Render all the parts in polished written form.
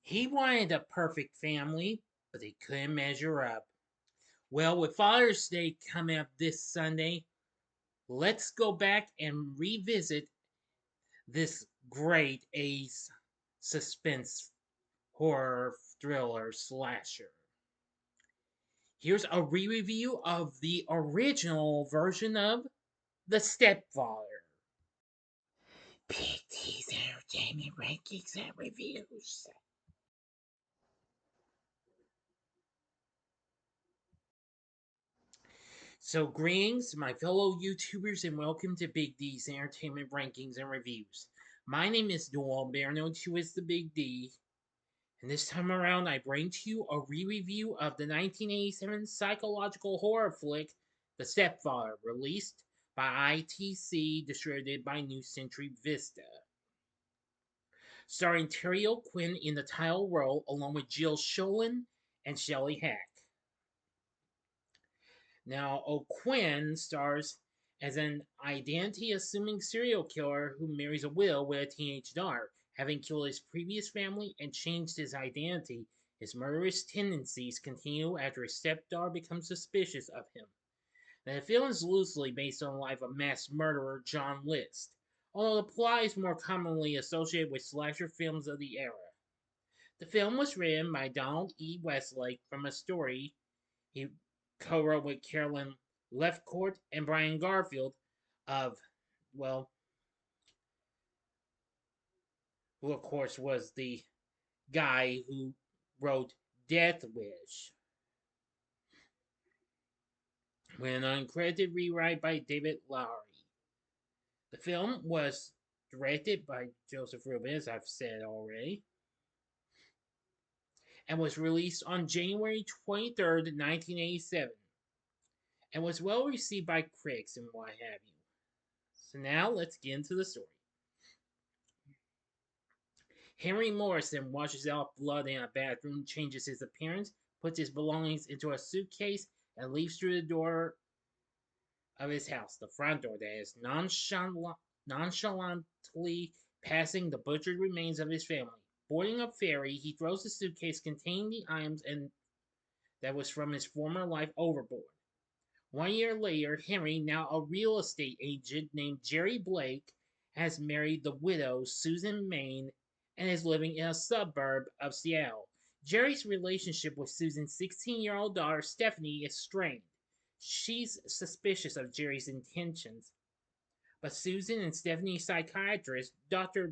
He wanted a perfect family, but they couldn't measure up. Well, with Father's Day coming up this Sunday, let's go back and revisit this great Ace suspense horror thriller slasher. Here's a re-review of the original version of The Stepfather. Big T's Entertainment Rankings and Reviews. So, greetings, my fellow YouTubers, and welcome to Big D's Entertainment Rankings and Reviews. My name is Noel, better known to as the Big D, and this time around I bring to you a re-review of the 1987 psychological horror flick, The Stepfather, released by ITC, distributed by New Century Vista. Starring Terry O'Quinn in the title role, along with Jill Schoelen and Shelley Hack. Now, O'Quinn stars as an identity-assuming serial killer who marries a widow with a teenage daughter. Having killed his previous family and changed his identity, his murderous tendencies continue after his stepdaughter becomes suspicious of him. Now, the film is loosely based on the life of mass murderer John List, although the plot is more commonly associated with slasher films of the era. The film was written by Donald E. Westlake from a story he co-wrote with Carolyn Lefcourt and Brian Garfield of, well, who of course was the guy who wrote Death Wish, with an uncredited rewrite by David Lowery. The film was directed by Joseph Rubin, as I've said already, and was released on January 23rd, 1987, and was well received by critics and what have you. So now let's get into the story. Henry Morrison washes off blood in a bathroom, changes his appearance, puts his belongings into a suitcase, and leaves through the door of his house, the front door that is, nonchalantly passing the butchered remains of his family. Boarding a ferry, he throws the suitcase containing the items and that was from his former life overboard. 1 year later, Henry, now a real estate agent named Jerry Blake, has married the widow Susan Main and is living in a suburb of Seattle. Jerry's relationship with Susan's 16-year-old daughter Stephanie is strained. She's suspicious of Jerry's intentions, but Susan and Stephanie's psychiatrist, Dr.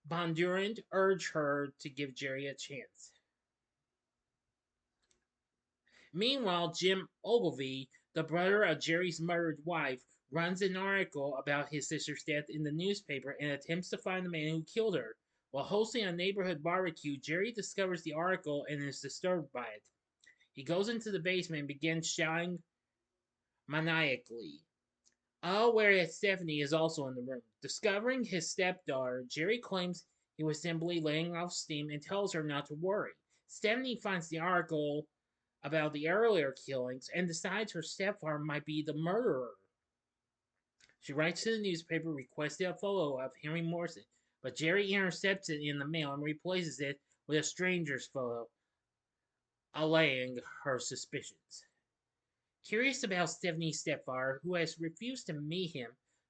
Bondurant, urge her to give Jerry a chance. Meanwhile, Jim Ogilvy, the brother of Jerry's murdered wife, runs an article about his sister's death in the newspaper and attempts to find the man who killed her. While hosting a neighborhood barbecue, Jerry discovers the article and is disturbed by it. He goes into the basement and begins shouting maniacally, unaware that Stephanie is also in the room. Discovering his stepdaughter, Jerry claims he was simply letting off steam and tells her not to worry. Stephanie finds the article about the earlier killings and decides her stepfather might be the murderer. She writes to the newspaper requesting a photo of Henry Morrison, but Jerry intercepts it in the mail and replaces it with a stranger's photo, allaying her suspicions. Curious about Stephanie's stepfather, who has refused to meet him,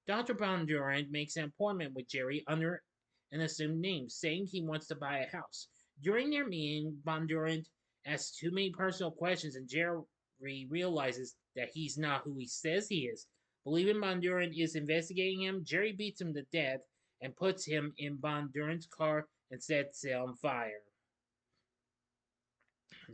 Dr. Bondurant makes an appointment with Jerry under an assumed name, saying he wants to buy a house. During their meeting, Bondurant asks too many personal questions, and Jerry realizes that he's not who he says he is. Believing Bondurant is investigating him, Jerry beats him to death and puts him in Bondurant's car and sets it on fire.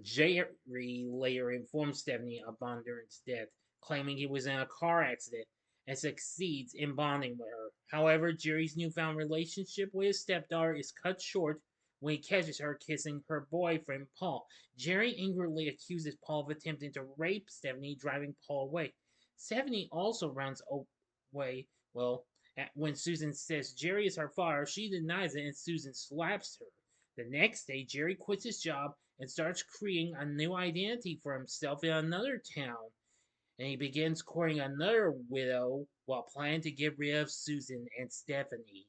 Jerry later informs Stephanie of Bondurant's death, claiming he was in a car accident, and succeeds in bonding with her. However, Jerry's newfound relationship with his stepdaughter is cut short when he catches her kissing her boyfriend, Paul. Jerry angrily accuses Paul of attempting to rape Stephanie, driving Paul away. Stephanie also runs away, when Susan says Jerry is her father, she denies it and Susan slaps her. The next day, Jerry quits his job and starts creating a new identity for himself in another town. And he begins courting another widow while planning to get rid of Susan and Stephanie.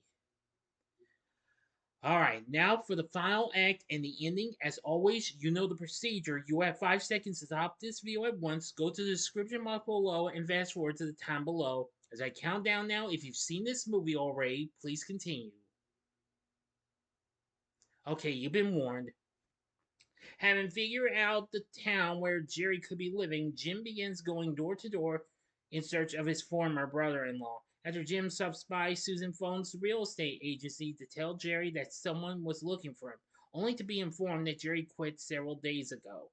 All right, now for the final act and the ending. As always, you know the procedure. You have 5 seconds to stop this video at once. Go to the description box below and fast forward to the time below. As I count down now, if you've seen this movie already, please continue. Okay, you've been warned. Having figured out the town where Jerry could be living, Jim begins going door to door in search of his former brother in law. After Jim stops by, Susan phones the real estate agency to tell Jerry that someone was looking for him, only to be informed that Jerry quit several days ago.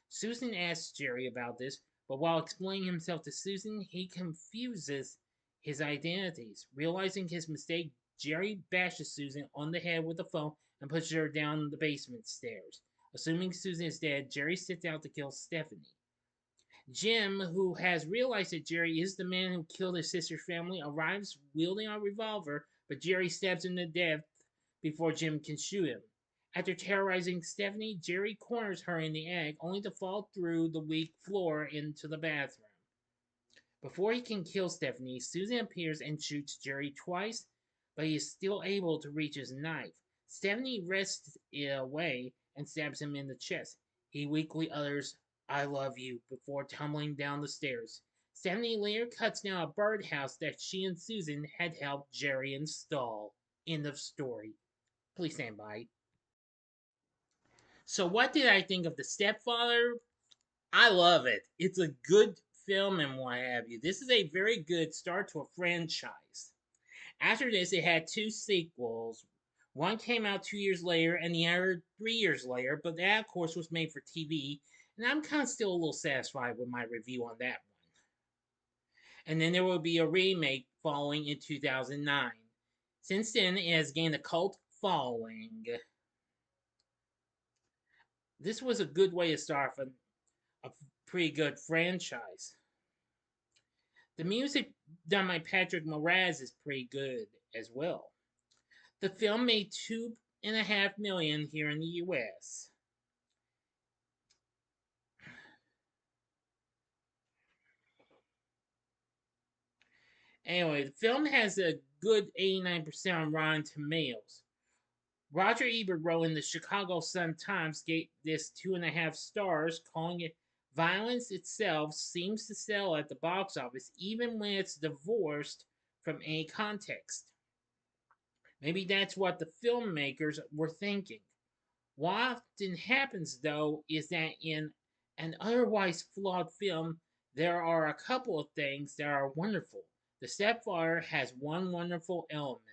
Susan asks Jerry about this, but while explaining himself to Susan, he confuses his identities. Realizing his mistake, Jerry bashes Susan on the head with a phone and pushes her down the basement stairs. Assuming Susan is dead, Jerry sets out to kill Stephanie. Jim, who has realized that Jerry is the man who killed his sister's family, arrives wielding a revolver, but Jerry stabs him to death before Jim can shoot him. After terrorizing Stephanie, Jerry corners her in the attic, only to fall through the weak floor into the bathroom. Before he can kill Stephanie, Susan appears and shoots Jerry twice, but he is still able to reach his knife. Stephanie wrests it away and stabs him in the chest. He weakly utters, "I love you," before tumbling down the stairs. Stephanie later cuts down a birdhouse that she and Susan had helped Jerry install. End of story. Please stand by. So, what did I think of The Stepfather? I love it. It's a good film and what have you. This is a very good start to a franchise. After this, it had two sequels. One came out 2 years later, and the other 3 years later, but that, of course, was made for TV, and I'm kind of still a little satisfied with my review on that one. And then there will be a remake following in 2009. Since then, it has gained a cult following. This was a good way to start a pretty good franchise. The music done by Patrick Moraz is pretty good as well. The film made 2.5 million here in the US. Anyway, the film has a good 89% on Rotten Tomatoes. Roger Ebert wrote in the Chicago Sun-Times gave this 2.5 stars, calling it violence itself seems to sell at the box office even when it's divorced from any context. Maybe that's what the filmmakers were thinking. What often happens, though, is that in an otherwise flawed film, there are a couple of things that are wonderful. The Stepfather has one wonderful element: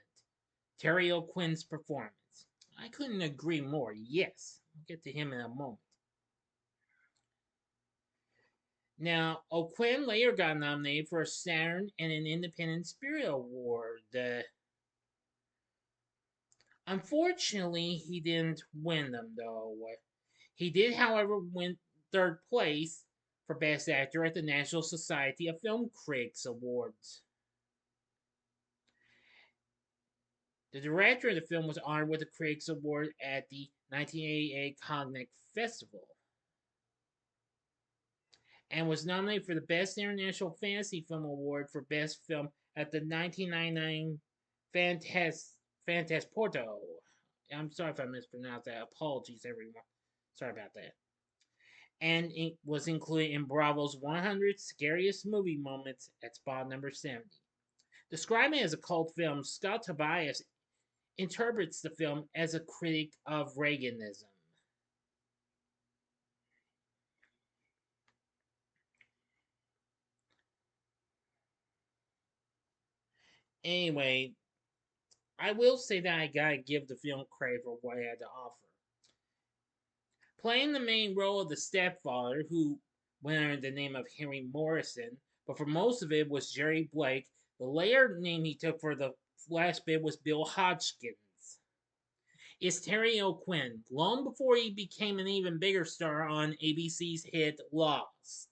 Terry O'Quinn's performance. I couldn't agree more. Yes, I'll get to him in a moment. Now, O'Quinn later got nominated for a Saturn and an Independent Spirit Award. Unfortunately, he didn't win them, though. He did, however, win third place for Best Actor at the National Society of Film Critics Awards. The director of the film was honored with a Critics Award at the 1988 Cognac Festival and was nominated for the Best International Fantasy Film Award for Best Film at the 1999 Fantasporto. I'm sorry if I mispronounced that. Apologies, everyone. Sorry about that. And it was included in Bravo's 100 Scariest Movie Moments at spot number 70. Describing it as a cult film, Scott Tobias interprets the film as a critic of Reaganism. Anyway, I will say that I gotta give the film credit for what it had to offer. Playing the main role of the stepfather, who went under the name of Henry Morrison, but for most of it was Jerry Blake. The later name he took for the last bit was Bill Hodgkins. Is Terry O'Quinn, long before he became an even bigger star on ABC's hit Lost.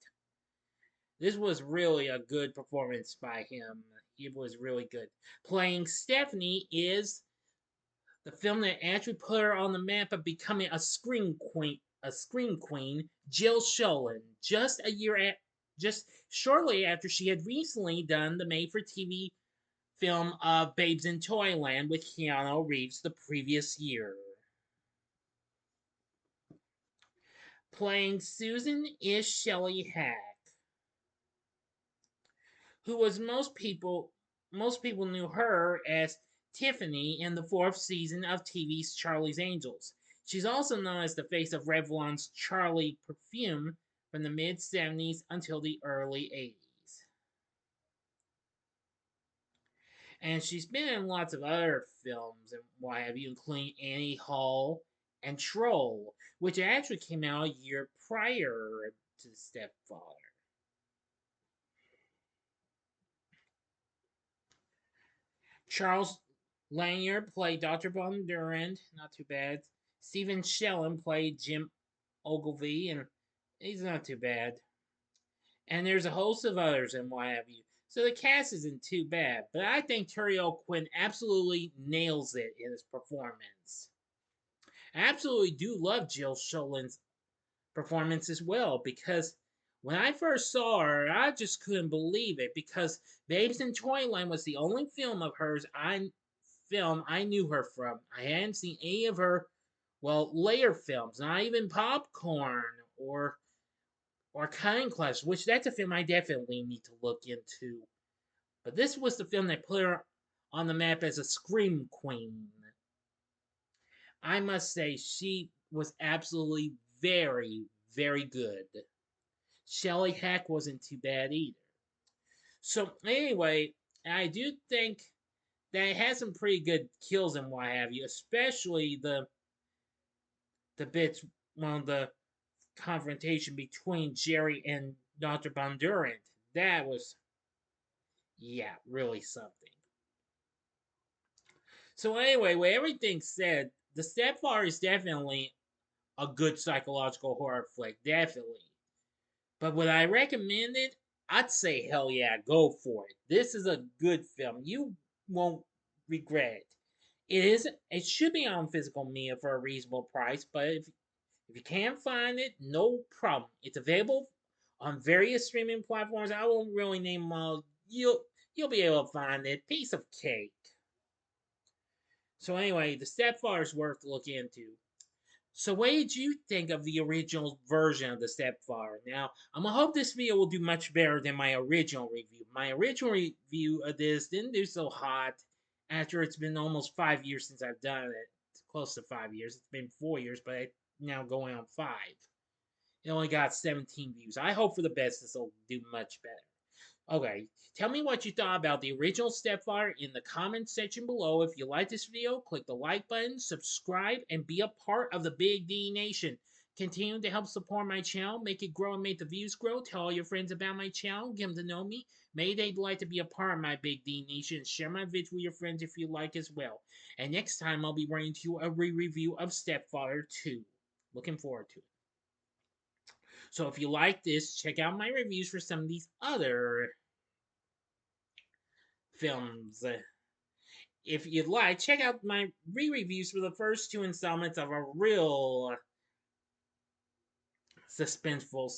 This was really a good performance by him. It was really good. Playing Stephanie is the film that actually put her on the map of becoming a scream queen, Jill Schoelen, just shortly after she had recently done the made-for-TV film of Babes in Toyland with Keanu Reeves the previous year. Playing Susan is Shelley Hack, who was most people knew her as Tiffany in the fourth season of TV's Charlie's Angels. She's also known as the face of Revlon's Charlie perfume from the mid 70s until the early 80s. And she's been in lots of other films and what have you, including Annie Hall and Troll, which actually came out a year prior to Stepfather. Charles Lanyard played Dr. Von Durand, not too bad. Stephen Schellen played Jim Ogilvy, and he's not too bad. And there's a host of others and what have you. So the cast isn't too bad, but I think Terry O'Quinn absolutely nails it in his performance. I absolutely do love Jill Schoelen's performance as well because when I first saw her, I just couldn't believe it because Babes in Toyland was the only film of hers I knew her from. I hadn't seen any of her later films, not even Popcorn or Cutting Class, which that's a film I definitely need to look into. But this was the film that put her on the map as a scream queen. I must say she was absolutely very, very good. Shelley Hack wasn't too bad either. So anyway, I do think that it has some pretty good kills and what have you, especially the bits the confrontation between Jerry and Dr. Bondurant. That was really something. So anyway, with everything said, The Stepfather is definitely a good psychological horror flick, definitely. But would I recommend it? I'd say hell yeah, go for it. This is a good film. You won't regret it. It should be on physical media for a reasonable price, but if you can't find it, no problem. It's available on various streaming platforms. I won't really name them all. You'll be able to find it. Piece of cake. So anyway, The Stepfather's worth looking into. So what did you think of the original version of The Stepfather? Now, I'm gonna hope this video will do much better than my original review. My original review of this didn't do so hot after it's been almost 5 years since I've done it. It's close to 5 years. It's been 4 years, but it's now going on 5. It only got 17 views. I hope for the best this will do much better. Okay, tell me what you thought about the original Stepfather in the comments section below. If you like this video, click the like button, subscribe, and be a part of the Big D Nation. Continue to help support my channel, make it grow and make the views grow. Tell all your friends about my channel, get them to know me. Maybe they'd like to be a part of my Big D Nation. Share my vids with your friends if you like as well. And next time I'll be bringing to you a re-review of Stepfather 2. Looking forward to it. So if you like this, check out my reviews for some of these other films. If you'd like, check out my re-reviews for the first 2 installments of a real suspenseful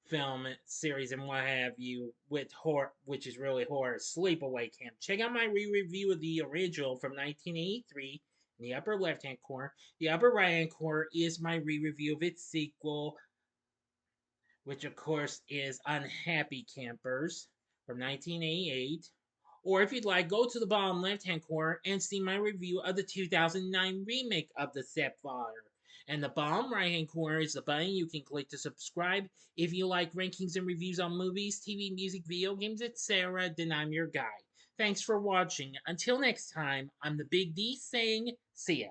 film series and what have you with horror, which is really horror, Sleepaway Camp. Check out my re-review of the original from 1983 in the upper left-hand corner. The upper right-hand corner is my re-review of its sequel, which of course is Unhappy Campers from 1988. Or if you'd like, go to the bottom left-hand corner and see my review of the 2009 remake of The Stepfather. And the bottom right-hand corner is the button you can click to subscribe. If you like rankings and reviews on movies, TV, music, video games, etc., then I'm your guy. Thanks for watching. Until next time, I'm the Big D saying, see ya.